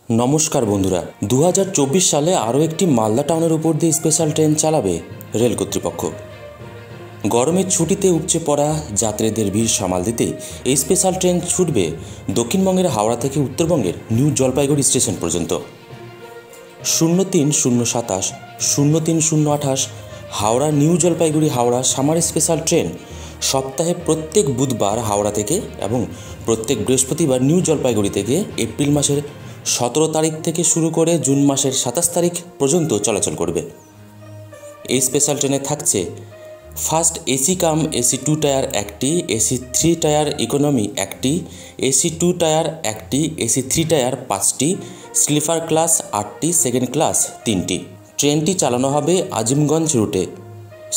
নমস্কার বন্ধুরা, 2024 সালে আরও একটি মালদা টাউনের উপর দিয়ে স্পেশাল ট্রেন চালাবে রেল কর্তৃপক্ষ। গরমের ছুটিতে উপচে পড়া যাত্রীদের ভিড় সামাল দিতে এই স্পেশাল ট্রেন ছুটবে দক্ষিণবঙ্গের হাওড়া থেকে উত্তরবঙ্গের নিউ জলপাইগুড়ি স্টেশন পর্যন্ত। 03-027 03-028 Howrah new Jalpaiguri Howrah summer special train সপ্তাহে প্রত্যেক বুধবার হাওড়া থেকে এবং প্রত্যেক বৃহস্পতিবার নিউ জলপাইগুড়ি থেকে এপ্রিল মাসের 17 তারিখ থেকে শুরু করে জুন মাসের 27 তারিখ পর্যন্ত চলাচল করবে। এই স্পেশাল ট্রেনে থাকছে ফার্স্ট এসি কাম এসি 2 টায়ার একটি, এসি 3 টায়ার ইকোনমি একটি, এসি 2 টায়ার একটি, এসি 3 টায়ার 5টি, স্লিপার ক্লাস 8টি, সেকেন্ড ক্লাস 3টি। ট্রেনটি চালানো হবে আজিমগঞ্জ রুটে।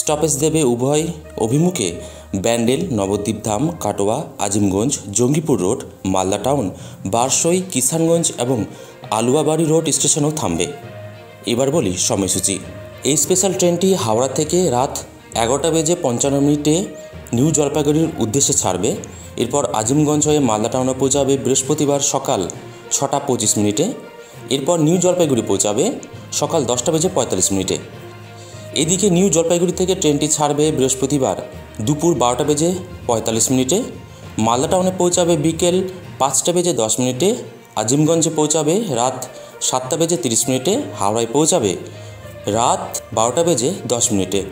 স্টপেজ দেবে উভয় অভিমুখে ব্যান্ডেল, নবদ্বীপধাম, কাটোয়া, আজিমগঞ্জ, জঙ্গিপুর রোড, মালদা টাউন, বারসই, কিষানগঞ্জ এবং আলুয়াবাড়ি রোড স্টেশনেও থামবে। এবার বলি সময়সূচি। এই স্পেশাল ট্রেনটি হাওড়া থেকে রাত 11:55 নিউ জলপাইগুড়ির উদ্দেশ্যে ছাড়বে। এরপর আজিমগঞ্জ হয়ে মালদা টাউনে পৌঁছাবে বৃহস্পতিবার সকাল 6:25। এরপর নিউ জলপাইগুড়ি পৌঁছাবে সকাল 10:45। এদিকে নিউ জলপাইগুড়ি থেকে ট্রেনটি ছাড়বে বৃহস্পতিবার দুপুর 12:45। মালদা টাউনে পৌঁছাবে বিকেল 5:10। আজিমগঞ্জে পৌঁছাবে রাত 7:30। হাওড়ায় পৌঁছাবে রাত 12:10।